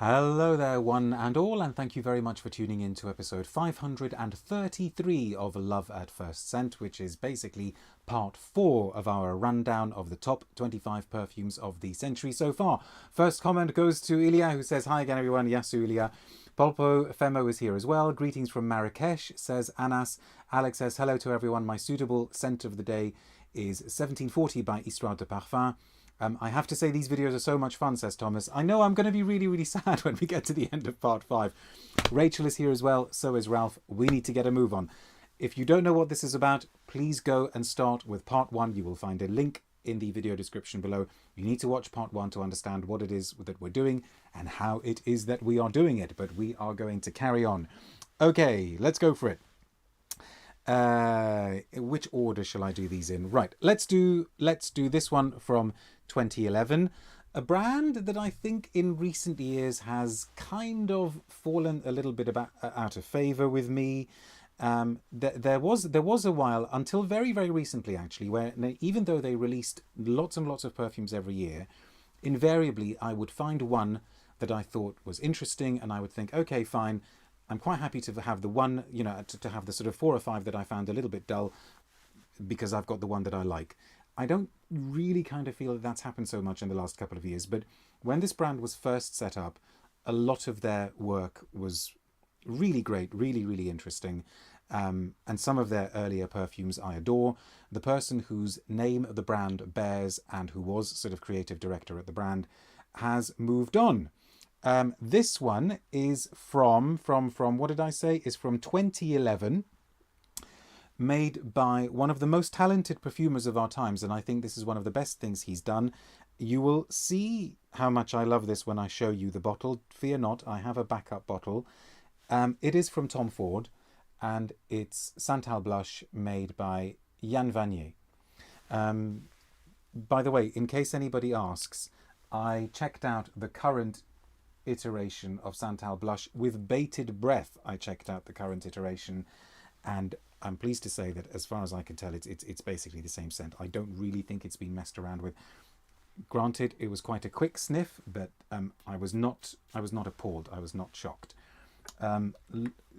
Hello there, one and all, and thank you very much for tuning in to episode 533 of Love at First Scent, which is basically part 4 of our rundown of the top 25 perfumes of the century so far. First comment goes to Ilya, who says, "Hi again, everyone. Yasu Ilya. Polpo Femo is here as well. Greetings from Marrakesh," says Anas. Alex says, "Hello to everyone. My suitable scent of the day is 1740 by Histoire de Parfum. I have to say these videos are so much fun," says Thomas. I know I'm going to be really, really sad when we get to the end of part 5. Rachel is here as well. So is Ralph. We need to get a move on. If you don't know what this is about, please go and start with part 1. You will find a link in the video description below. You need to watch part 1 to understand what it is that we're doing and how it is that we are doing it. But we are going to carry on. Okay, let's go for it. Which order shall I do these in? Right, let's do this one from 2011, a brand that I think in recent years has kind of fallen a little bit out of favor with me. There was a while, until very, very recently actually, where even though they released lots and lots of perfumes every year, invariably I would find one that I thought was interesting and I would think, okay, fine, I'm quite happy to have the one, to have the sort of 4 or 5 that I found a little bit dull because I've got the one that I like. I don't really kind of feel that that's happened so much in the last couple of years, but when this brand was first set up, a lot of their work was really great, really, really interesting. And some of their earlier perfumes I adore. The person whose name the brand bears and who was sort of creative director at the brand has moved on. This one is from what did I say? Is from 2011, made by one of the most talented perfumers of our times, and I think this is one of the best things he's done. You will see how much I love this when I show you the bottle. Fear not, I have a backup bottle. It is from Tom Ford, and it's Santal blush made by Jan Vanier. By the way, in case anybody asks, I checked out the current iteration of Santal blush with bated breath. I checked out the current iteration, and I'm pleased to say that as far as I can tell, it's basically the same scent. I don't really think it's been messed around with. Granted, it was quite a quick sniff, but I was not appalled. I was not shocked.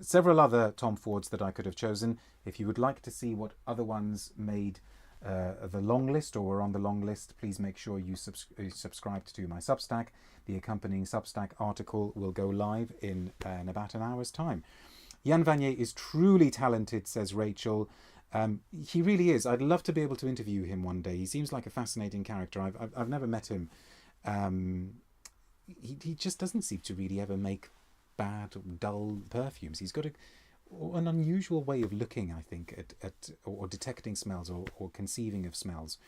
Several other Tom Fords that I could have chosen. If you would like to see what other ones made the long list or were on the long list, please make sure you subscribed to my Substack. The accompanying Substack article will go live in about an hour's time. Jan Vanier is truly talented, says Rachel. He really is. I'd love to be able to interview him one day. He seems like a fascinating character. I've never met him. He just doesn't seem to really ever make bad, dull perfumes. He's got an unusual way of looking, I think, at or detecting smells or conceiving of smells.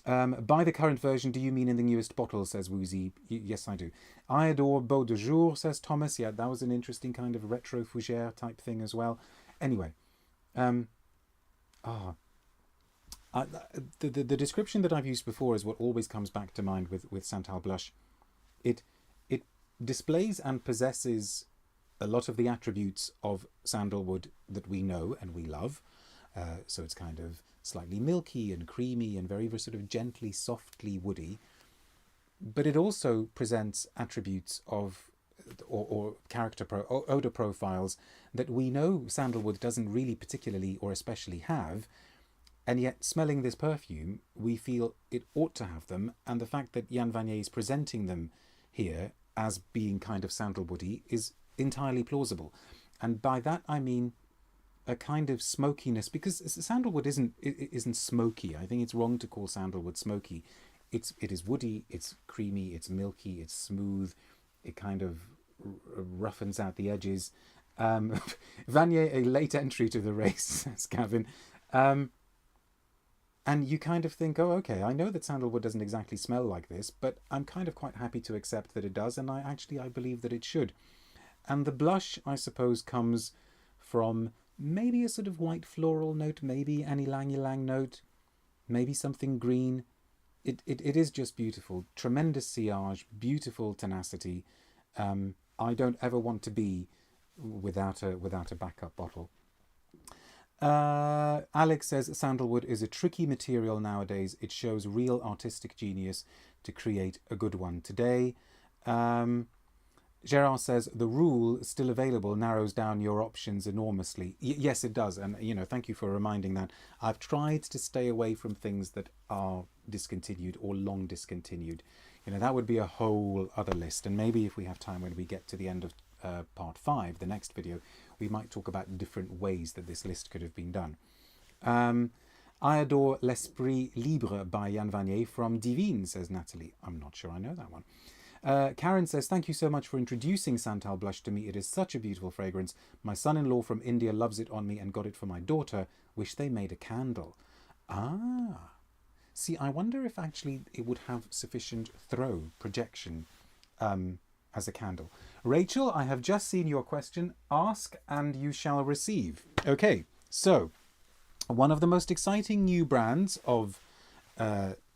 By the current version, do you mean in the newest bottle, says Woozy? Yes, I do. I adore Beau de Jour, says Thomas. Yeah, that was an interesting kind of retro fougere type thing as well. Anyway, the description that I've used before is what always comes back to mind with Santal blush. It displays and possesses a lot of the attributes of sandalwood that we know and we love. So it's kind of slightly milky and creamy and very, very sort of gently, softly woody. But it also presents attributes of or odor profiles that we know sandalwood doesn't really particularly or especially have. And yet, smelling this perfume, we feel it ought to have them. And the fact that Jan Vanier is presenting them here as being kind of sandalwoody is entirely plausible. And by that I mean a kind of smokiness, because sandalwood isn't smoky. I think it's wrong to call sandalwood smoky. It is woody, it's creamy, it's milky, it's smooth. It kind of roughens out the edges. Vanier, a late entry to the race, says Gavin. And you kind of think, oh, okay, I know that sandalwood doesn't exactly smell like this, but I'm kind of quite happy to accept that it does, and I believe that it should. And the blush, I suppose, comes from maybe a sort of white floral note, maybe an ylang-ylang note, maybe something green. It is just beautiful. Tremendous sillage, beautiful tenacity. I don't ever want to be without a backup bottle. Alex says sandalwood is a tricky material nowadays. It shows real artistic genius to create a good one today. Gerard says, the rule still available narrows down your options enormously. Yes, it does. And, thank you for reminding that. I've tried to stay away from things that are discontinued or long discontinued. That would be a whole other list. And maybe if we have time when we get to the end of part 5, the next video, we might talk about different ways that this list could have been done. I adore L'Esprit Libre by Jan Vanier from Divine, says Natalie. I'm not sure I know that one. Karen says, thank you so much for introducing Santal Blush to me. It is such a beautiful fragrance. My son-in-law from India loves it on me and got it for my daughter. Wish they made a candle. Ah. See, I wonder if actually it would have sufficient projection as a candle. Rachel, I have just seen your question. Ask and you shall receive. Okay, so one of the most exciting new brands of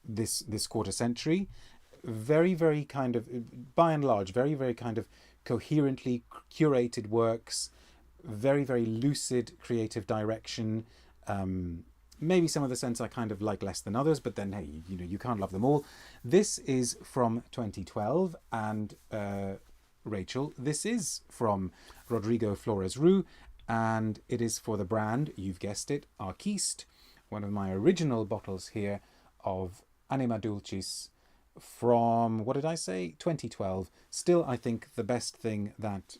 this quarter century, very, very kind of, by and large, very, very kind of coherently curated works, very, very lucid creative direction. Maybe some of the scents I kind of like less than others, but then, hey, you can't love them all. This is from 2012, and Rachel, this is from Rodrigo Flores Rue, and it is for the brand, you've guessed it, Arquiste, one of my original bottles here of Anima Dulcis from, what did I say, 2012. Still, I think the best thing that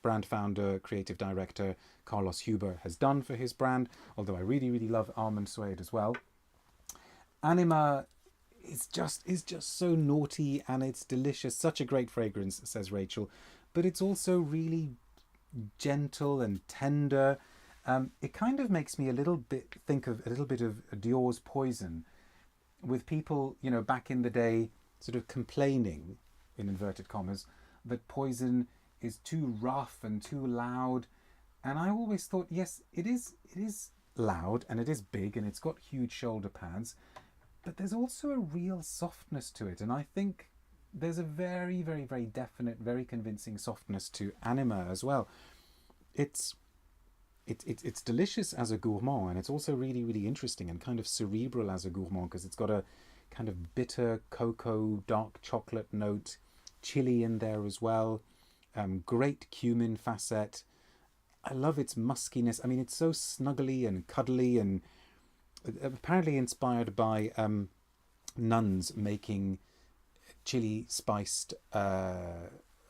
brand founder, creative director Carlos Huber has done for his brand, although I really, really love Almond Suede as well. Anima is just so naughty and it's delicious. Such a great fragrance, says Rachel, but it's also really gentle and tender. It kind of makes me think of a little bit of Dior's Poison, with people, back in the day sort of complaining, in inverted commas, that Poison is too rough and too loud. And I always thought, yes, it is loud and it is big and it's got huge shoulder pads, but there's also a real softness to it. And I think there's a very, very, very definite, very convincing softness to Anima as well. It's delicious as a gourmand, and it's also really, really interesting and kind of cerebral as a gourmand, because it's got a kind of bitter cocoa, dark chocolate note, chili in there as well. Great cumin facet. I love its muskiness. I mean, it's so snuggly and cuddly, and apparently inspired by nuns making chili spiced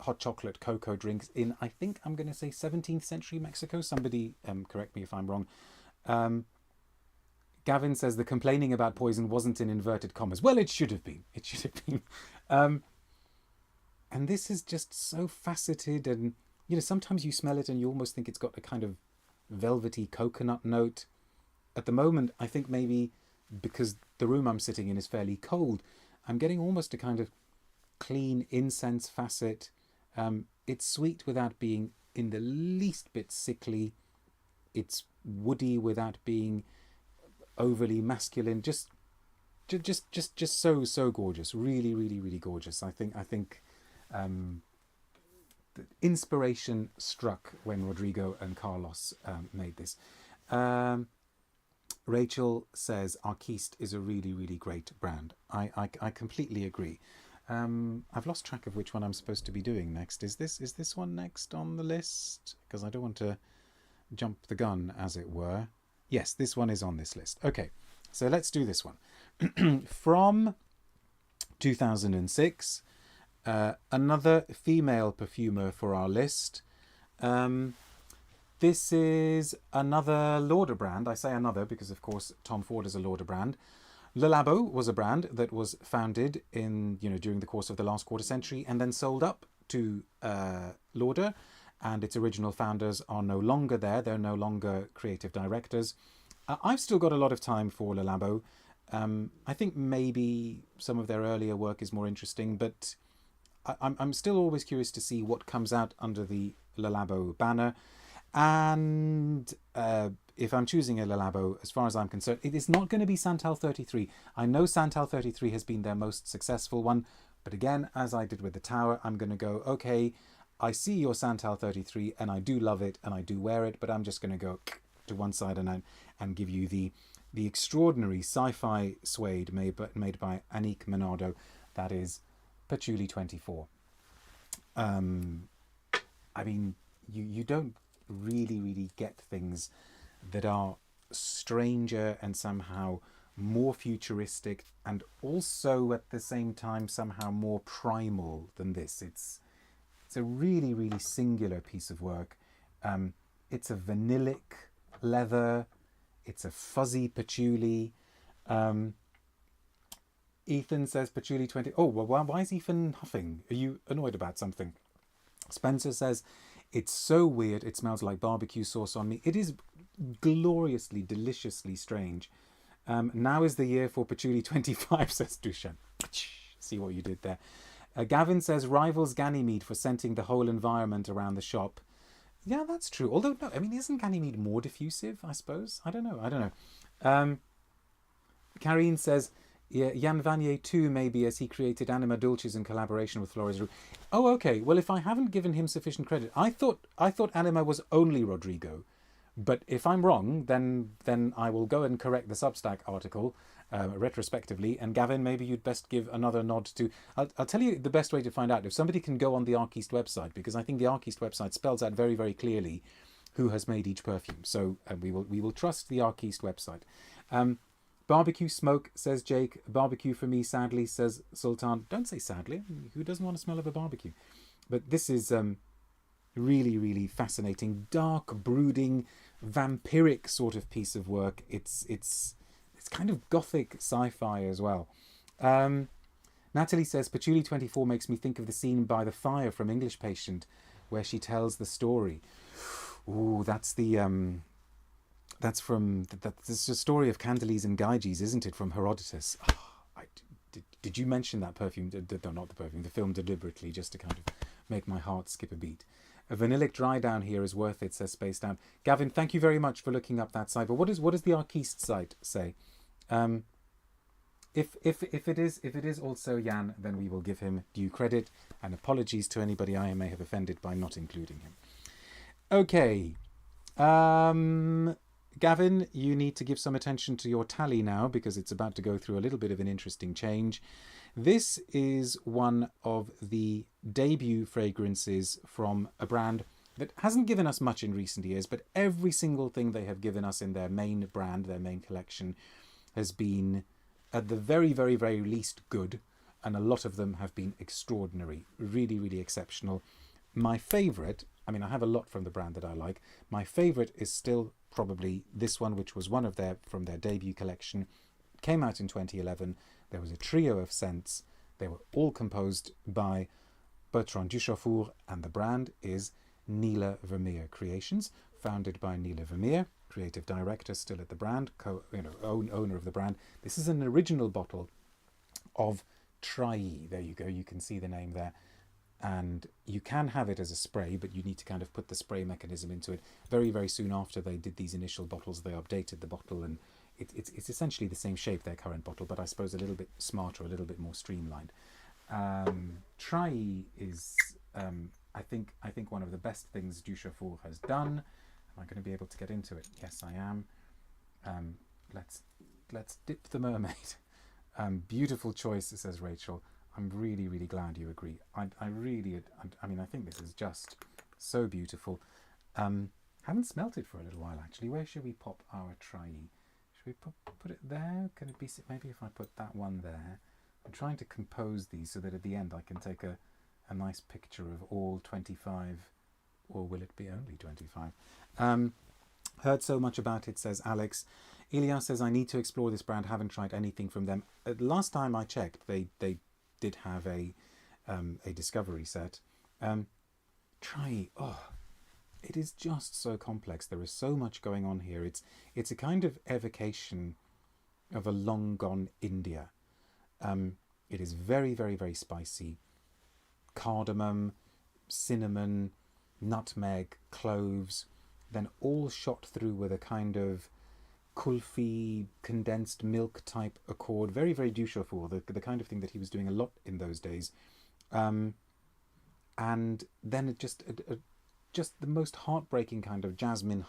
hot chocolate cocoa drinks in, I think I'm going to say 17th century Mexico. Somebody correct me if I'm wrong. Gavin says the complaining about Poison wasn't in inverted commas. Well, it should have been. It should have been. And this is just so faceted, and sometimes you smell it and you almost think it's got a kind of velvety coconut note. At the moment, I think maybe because the room I'm sitting in is fairly cold, I'm getting almost a kind of clean incense facet. It's sweet without being in the least bit sickly. It's woody without being overly masculine. Just so gorgeous. Really, really, really gorgeous. I think the inspiration struck when Rodrigo and Carlos made this. Rachel says Arquiste is a really, really great brand. I completely agree. I've lost track of which one I'm supposed to be doing next. Is this one next on the list? Because I don't want to jump the gun, as it were. Yes, this one is on this list. Okay, so let's do this one. From 2006, another female perfumer for our list. This is another Lauder brand. I say another because, of course, Tom Ford is a Lauder brand. Labo was a brand that was founded in, during the course of the last quarter century and then sold up to Lauder, and its original founders are no longer there. They're no longer creative directors. I've still got a lot of time for Labo. I think maybe some of their earlier work is more interesting, but I'm still always curious to see what comes out under the Labo banner. And if I'm choosing a Labo, as far as I'm concerned, it is not going to be Santal 33. I know Santal 33 has been their most successful one, but again, as I did with the Tower, I'm going to go, okay, I see your Santal 33 and I do love it and I do wear it, but I'm just going to go to one side and give you the extraordinary sci-fi suede made by Annick Menardo. That is Patchouli 24. I mean, you don't really get things that are stranger and somehow more futuristic, and also at the same time somehow more primal than this. It's a really singular piece of work. It's a vanillic leather. It's a fuzzy patchouli. Ethan says patchouli 20. Oh, well, why is Ethan huffing? Are you annoyed about something? Spencer says, it's so weird. It smells like barbecue sauce on me. It is gloriously, deliciously strange. Now is the year for patchouli 25, says Dushan. See what you did there. Gavin says, rivals Ganymede for scenting the whole environment around the shop. Yeah, that's true. Although, no, I mean, isn't Ganymede more diffusive, I suppose? I don't know. Karine says, yeah, Jan Vanier too, maybe, as he created Anima Dulcis in collaboration with Flores Roux. Oh, okay. Well, if I haven't given him sufficient credit, I thought Anima was only Rodrigo. But if I'm wrong, then I will go and correct the Substack article retrospectively. And Gavin, maybe you'd best give another nod to... I'll tell you the best way to find out. If somebody can go on the Arquiste website, because I think the Arquiste website spells out very clearly who has made each perfume. So we will trust the Arquiste website. Barbecue smoke, says Jake. Barbecue for me, sadly, says Sultan. Don't say sadly. Who doesn't want to smell of a barbecue? But this is really fascinating, dark, brooding, vampiric sort of piece of work. It's kind of gothic sci-fi as well. Natalie says, Patchouli 24 makes me think of the scene by the fire from English Patient, where she tells the story. Ooh, that's the... That's the story of Candelise and Gyges, isn't it, from Herodotus? Oh, did you mention that perfume? No, not the perfume, the film deliberately, just to kind of make my heart skip a beat. A vanillic dry down here is worth it, says Space Down. Gavin, thank you very much for looking up that site. But what does the Arquiste site say? If it is also Jan, then we will give him due credit, and apologies to anybody I may have offended by not including him. Okay. Gavin, you need to give some attention to your tally now, because it's about to go through a little bit of an interesting change. This is one of the debut fragrances from a brand that hasn't given us much in recent years, but every single thing they have given us in their main brand, their main collection, has been at the very least good, and a lot of them have been extraordinary, really exceptional. My favourite, I mean, I have a lot from the brand that I like. My favourite is still probably this one, which was one of from their debut collection. Came out in 2011. There was a trio of scents. They were all composed by Bertrand Duchaufour, and the brand is Nila Vermeer Creations, founded by Nila Vermeer, creative director still at the brand, owner of the brand. This is an original bottle of Trayee. There you go. You can see the name there. And you can have it as a spray, but you need to kind of put the spray mechanism into it. Very soon after they did these initial bottles, they updated the bottle, and it's essentially the same shape, their current bottle, but I suppose a little bit smarter, a little bit more streamlined. Trayee is, I think one of the best things Duchaufour has done. Am I going to be able to get into it? Yes, I am. Let's dip the mermaid. Beautiful choice, says Rachel. I'm really glad you agree. I mean, I think this is just so beautiful. Haven't smelt it for a little while, actually. Where should we pop our Trayee? Should we put it there? Can it be, maybe if I put that one there? I'm trying to compose these so that at the end I can take a nice picture of all 25, or will it be only 25? Heard so much about it, says Alex. Elias says, I need to explore this brand. Haven't tried anything from them. Last time I checked, they did have a discovery set. Trayee, it is just so complex. There is so much going on here. It's a kind of evocation of a long gone India. It is very spicy. Cardamom, cinnamon, nutmeg, cloves, then all shot through with a kind of kulfi, condensed milk type accord. Very Duchaufour, the kind of thing that he was doing a lot in those days. And then it just the most heartbreaking kind of jasmine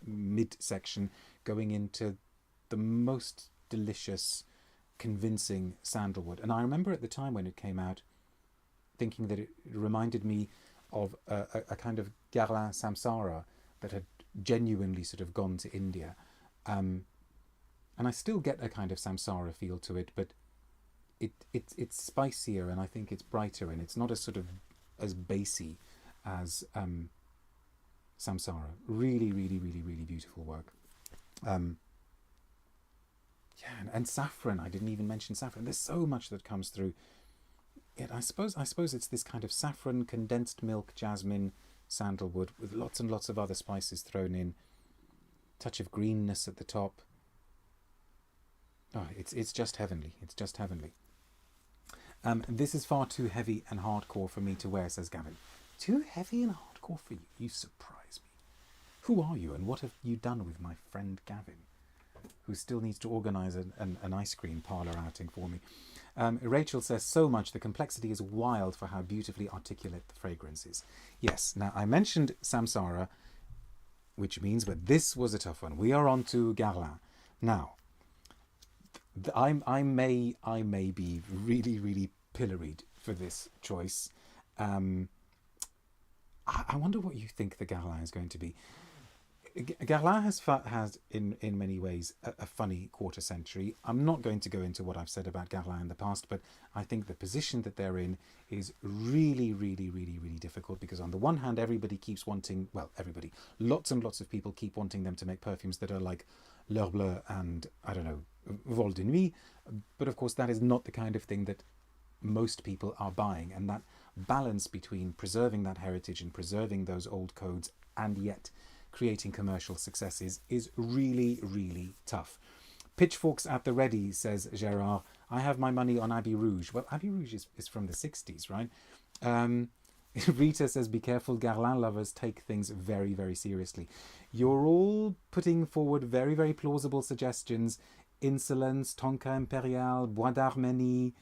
midsection going into the most delicious, convincing sandalwood. And I remember at the time when it came out thinking that it reminded me of a kind of Guerlain Samsara that had genuinely sort of gone to India. And I still get a kind of Samsara feel to it, but it's spicier, and I think it's brighter, and it's not as sort of as bassy as Samsara. Really, really, really, really beautiful work. Yeah, and saffron. I didn't even mention saffron. There's so much that comes through it. I suppose it's this kind of saffron, condensed milk, jasmine, sandalwood, with lots and lots of other spices thrown in. Touch of greenness at the top. Oh, it's just heavenly. It's just heavenly. This is far too heavy and hardcore for me to wear, says Gavin. Too heavy and hardcore for you? You surprise me. Who are you, and what have you done with my friend Gavin, who still needs to organise an ice cream parlour outing for me? Rachel says, so much. The complexity is wild for how beautifully articulate the fragrance is. Yes, now I mentioned Samsara, which means, but this was a tough one. We are on to Guerlain. Now, I may be really, really pilloried for this choice. I wonder what you think the Guerlain is going to be. Guerlain has in many ways a funny quarter century. I'm not going to go into what I've said about Guerlain in the past, but I think the position that they're in is really, really, really, really difficult, because on the one hand, everybody keeps wanting, well, everybody, lots and lots of people keep wanting them to make perfumes that are like L'Heure Bleue and, I don't know, Vol de Nuit, but of course that is not the kind of thing that most people are buying, and that balance between preserving that heritage and preserving those old codes and yet creating commercial successes is really, really tough. Pitchforks at the ready, says Gerard. I have my money on Abbey Rouge. Well, Abbey Rouge is from the 60s, right? Rita says, be careful, Guerlain lovers take things very, very seriously. You're all putting forward very, very plausible suggestions. Insolence, Tonka Imperial, Bois d'Arménie.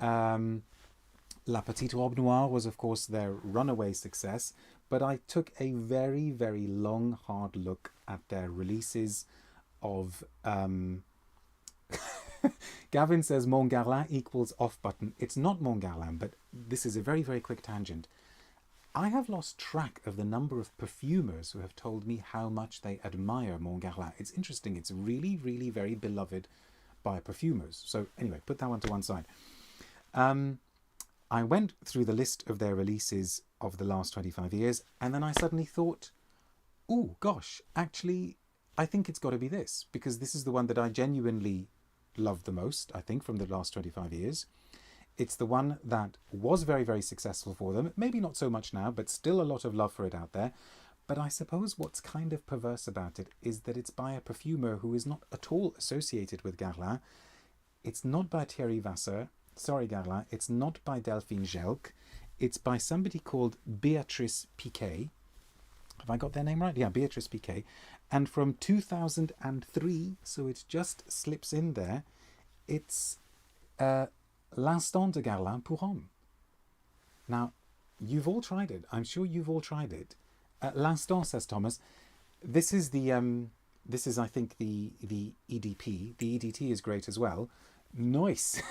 La Petite Robe Noire was, of course, their runaway success, but I took a very, very long, hard look at their releases of... Gavin says Mon Guerlain equals off button. It's not Mon Guerlain, but this is a very, very quick tangent. I have lost track of the number of perfumers who have told me how much they admire Mon Guerlain. It's interesting. It's really, really very beloved by perfumers. So anyway, put that one to one side. I went through the list of their releases of the last 25 years, and then I suddenly thought, oh gosh, actually, I think it's got to be this, because this is the one that I genuinely love the most, I think, from the last 25 years. It's the one that was very, very successful for them. Maybe not so much now, but still a lot of love for it out there. But I suppose what's kind of perverse about it is that it's by a perfumer who is not at all associated with Guerlain. It's not by Thierry Vasseur. Sorry, Guerlain. It's not by Delphine Gelk. It's by somebody called Béatrice Piquet. Have I got their name right? Yeah, Béatrice Piquet. And from 2003, so it just slips in there, it's L'Instant de Guerlain pour Homme. Now, you've all tried it. I'm sure you've all tried it. L'Instant, says Thomas. This is I think the EDP. The EDT is great as well. Nice,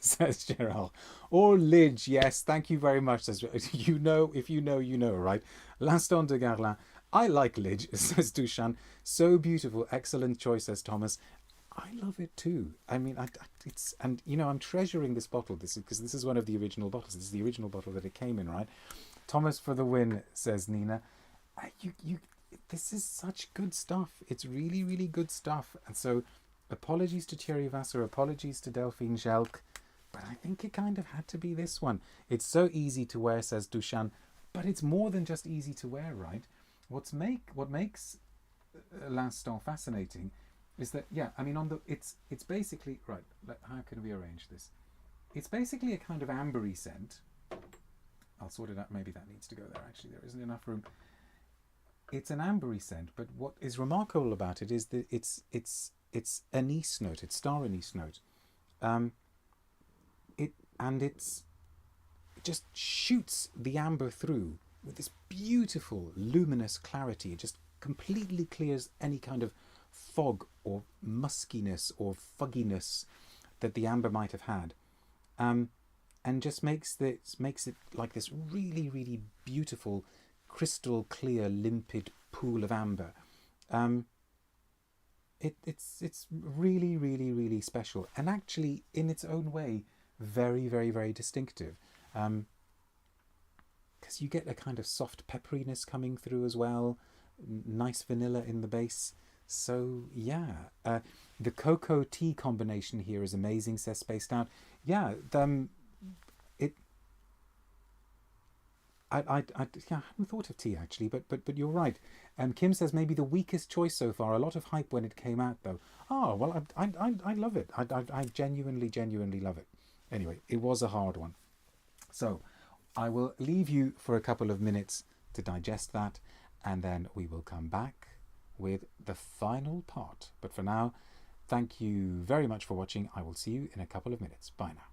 says Gerald. Or Lidge, yes, thank you very much. Says, you know, if you know, you know, right? L'Instant de Guerlain. I like Lidge, says Dushan. So beautiful, excellent choice, says Thomas. I love it too. I mean, it's, and you know, I'm treasuring this bottle. This is because this is one of the original bottles. This is the original bottle that it came in, right? Thomas for the win, says Nina. This is such good stuff. It's really, really good stuff. And so, apologies to Thierry Vasseur, apologies to Delphine Gelk, but I think it kind of had to be this one. It's so easy to wear, says Dushan, but it's more than just easy to wear, right? What makes L'Instant fascinating is that, yeah, I mean, it's basically, right, how can we arrange this? It's basically a kind of ambery scent. I'll sort it out. Maybe that needs to go there, actually. There isn't enough room. It's an ambery scent, but what is remarkable about it is that it's anise note. It's star anise note. It just shoots the amber through with this beautiful luminous clarity. It just completely clears any kind of fog or muskiness or fugginess that the amber might have had. and just makes it like this really, really beautiful, crystal clear, limpid pool of amber. It's really, really, really special, and actually in its own way very, very, very distinctive. Because you get a kind of soft pepperiness coming through as well, nice vanilla in the base. So yeah, the cocoa tea combination here is amazing, says Spaced Out. Yeah, it. I hadn't thought of tea actually, but you're right. Kim says maybe the weakest choice so far. A lot of hype when it came out though. Oh well, I love it. I genuinely love it. Anyway, it was a hard one. So I will leave you for a couple of minutes to digest that, and then we will come back with the final part. But for now, thank you very much for watching. I will see you in a couple of minutes. Bye now.